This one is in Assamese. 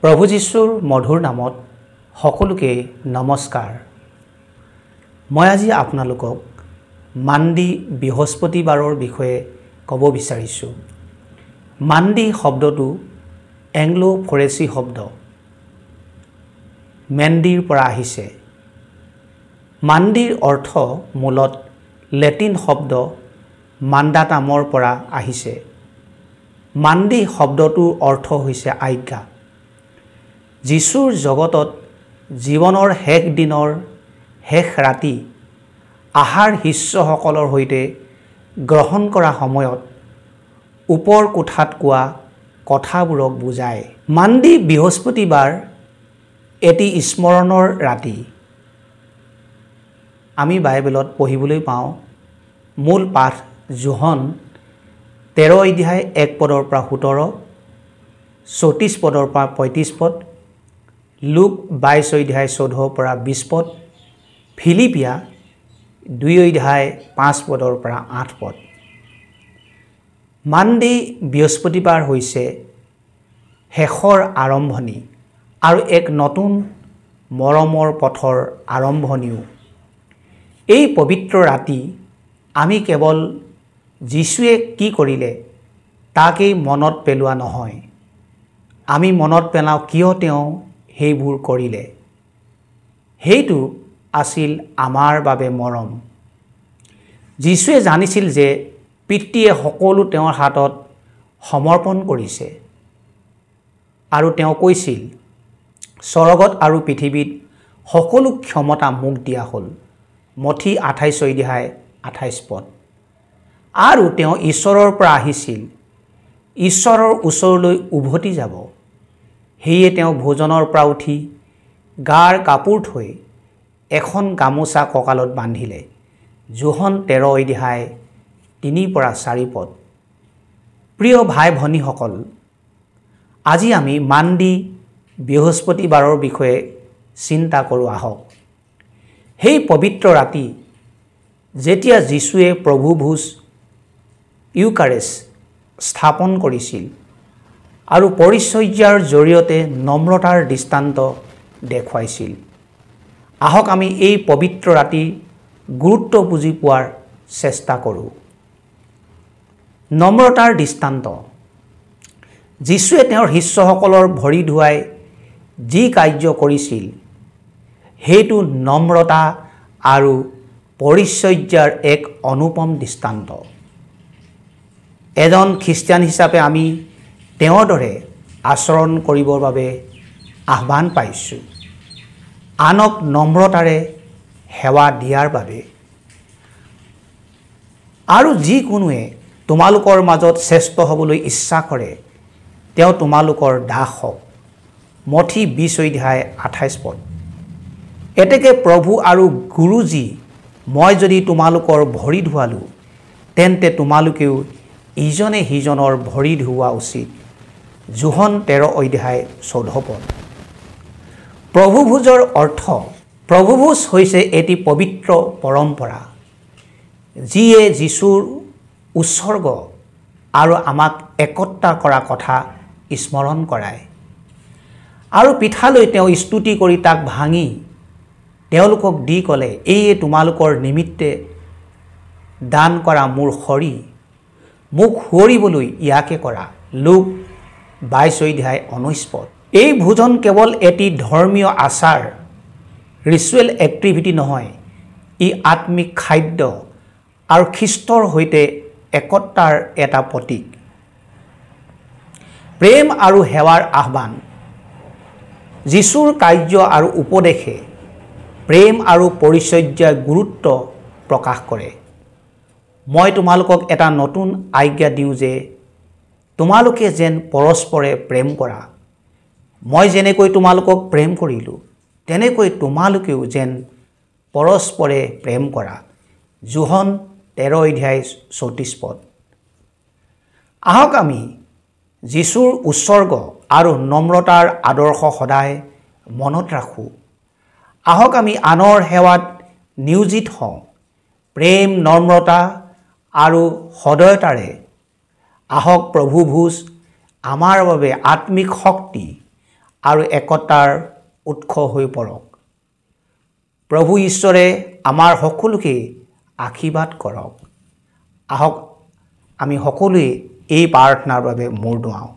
প্ৰভু যীশুৰ মধুৰ নামত সকলোকে নমস্কাৰ। মই আজি আপোনালোকক মান্দি বৃহস্পতিবাৰৰ বিষয়ে ক'ব বিচাৰিছোঁ। মান্দি শব্দটো এংলো ফৰেচি শব্দ মেণ্ডিৰ পৰা আহিছে। মান্দিৰ অৰ্থ মূলত লেটিন শব্দ মান্দাটামৰ পৰা আহিছে। মান্দি শব্দটোৰ অৰ্থ হৈছে আজ্ঞা। যীশুৰ জগতত জীৱনৰ শেষ দিনৰ শেষ ৰাতি আহাৰ শিষ্যসকলৰ সৈতে গ্ৰহণ কৰা সময়ত ওপৰ কোঠাত কোৱা কথাবোৰক বুজায়। মান্দি বৃহস্পতিবাৰ এটি স্মৰণৰ ৰাতি। আমি বাইবেলত পঢ়িবলৈ পাওঁ মূল পাঠ যোহন 13 অধ্যায় 1 পদৰ পৰা 17, 34 পদৰ পৰা 35 পদ, লুক 22 অধ্যায় 14 পৰা 20 পদ, ফিলিপিয়া 2 অধ্যায় 5 পদৰ পৰা 8 পদ। মান্দি বৃহস্পতিবাৰ হৈছে শেষৰ আৰম্ভণি আৰু এক নতুন মৰমৰ পথৰ আৰম্ভণিও। এই পবিত্ৰ ৰাতি আমি কেৱল যীশুৱে কি কৰিলে তাকেই মনত পেলোৱা নহয়, আমি মনত পেলাওঁ কিয় তেওঁ সেইবোৰ কৰিলে। সেইটো আছিল আমাৰ বাবে মৰম। যীশুৱে জানিছিল যে পিতৃয়ে সকলো তেওঁৰ হাতত সমৰ্পণ কৰিছে আৰু তেওঁ কৈছিল, স্বৰ্গত আৰু পৃথিৱীত সকলো ক্ষমতা মোক দিয়া হ'ল। মঠি 28 অধ্যায় 28 পদ। আৰু তেওঁ ঈশ্বৰৰ পৰা আহিছিল, ঈশ্বৰৰ ওচৰলৈ উভতি যাব। সেয়ে তেওঁ ভোজনৰ পৰা উঠি গাৰ কাপোৰ থৈ এখন গামোচা কঁকালত বান্ধিলে। যোহন 13 অধ্যায় 3 পৰা 4 পদ। প্ৰিয় ভাই ভনীসকল, আজি আমি মান্দি বৃহস্পতিবাৰৰ বিষয়ে চিন্তা কৰোঁ আহক। সেই পবিত্ৰ ৰাতি যেতিয়া যীশুৱে প্ৰভু ভোজ ইউকাৰেষ্ট স্থাপন কৰিছিল আৰু পৰিচৰ্যাৰ জৰিয়তে নম্ৰতাৰ দৃষ্টান্ত দেখুৱাইছিল। আহক আমি এই পবিত্ৰ ৰাতিৰ গুৰুত্ব বুজি পোৱাৰ চেষ্টা কৰোঁ। নম্ৰতাৰ দৃষ্টান্ত। যীশুৱে তেওঁৰ শিষ্যসকলৰ ভৰি ধুৱাই যি কাৰ্য কৰিছিল সেইটো নম্ৰতা আৰু পৰিচৰ্যাৰ এক অনুপম দৃষ্টান্ত। এজন খ্ৰীষ্টিয়ান হিচাপে আমি তেওঁৰ দৰে আচৰণ কৰিবৰ বাবে আহ্বান পাইছোঁ, আনক নম্ৰতাৰে সেৱা দিয়াৰ বাবে। আৰু যিকোনোৱে তোমালোকৰ মাজত শ্ৰেষ্ঠ হ'বলৈ ইচ্ছা কৰে তেওঁ তোমালোকৰ দাস হওক। মঠি 20 অধ্যায় 28 পদ। এতেকে প্ৰভু আৰু গুৰুজী, মই যদি তোমালোকৰ ভৰি ধুৱালোঁ তেন্তে তোমালোকেও ইজনে সিজনৰ ভৰি ধুওৱা উচিত। যোহন 13 অধ্যায় 14 পদ। প্ৰভুভোজৰ অৰ্থ। প্ৰভুভোজ হৈছে এটি পবিত্ৰ পৰম্পৰা যিয়ে যীশুৰ উৎসৰ্গ আৰু আমাক একত্ৰা কৰা কথা স্মৰণ কৰায়। আৰু পিঠালৈ তেওঁ স্তুতি কৰি তাক ভাঙি তেওঁলোকক দি ক'লে, এইয়ে তোমালোকৰ নিমিত্তে দান কৰা মোৰ শৰীৰ, মোক সুঁৱৰিবলৈ ইয়াকে কৰা। লুক 22 অধ্যায় 19 পদ। এই ভোজন কেৱল এটি ধৰ্মীয় আচাৰ ৰিচুৱেল এক্টিভিটি নহয়, ই আত্মিক খাদ্য আৰু খ্ৰীষ্টৰ সৈতে একতাৰ এটা প্ৰতীক। প্ৰেম আৰু সেৱাৰ আহ্বান। যীশুৰ কাৰ্য আৰু উপদেশে প্ৰেম আৰু পৰিচৰ্যাৰ গুৰুত্ব প্ৰকাশ কৰে। মই তোমালোকক এটা নতুন আজ্ঞা দিওঁ যে তোমালোকে যেন পৰস্পৰে প্ৰেম কৰা। মই যেনেকৈ তোমালোকক প্ৰেম কৰিলোঁ তেনেকৈ তোমালোকেও যেন পৰস্পৰে প্ৰেম কৰা। যোহন 13 অধ্যায় 34 পদ। আহক আমি যীশুৰ উৎসৰ্গ আৰু নম্ৰতাৰ আদৰ্শ সদায় মনত ৰাখোঁ। আহক আমি আনৰ সেৱাত নিয়োজিত হওঁ, প্ৰেম, নম্ৰতা আৰু সদয়তাৰে। আহক প্ৰভু ভোজ আমাৰ বাবে আত্মিক শক্তি আৰু একতাৰ উৎস হৈ পৰক। প্ৰভু ঈশ্বৰে আমাৰ সকলোকে আশীৰ্বাদ কৰক। আহক আমি সকলোৱে এই প্ৰাৰ্থনাৰ বাবে মূৰ দুৱাওঁ।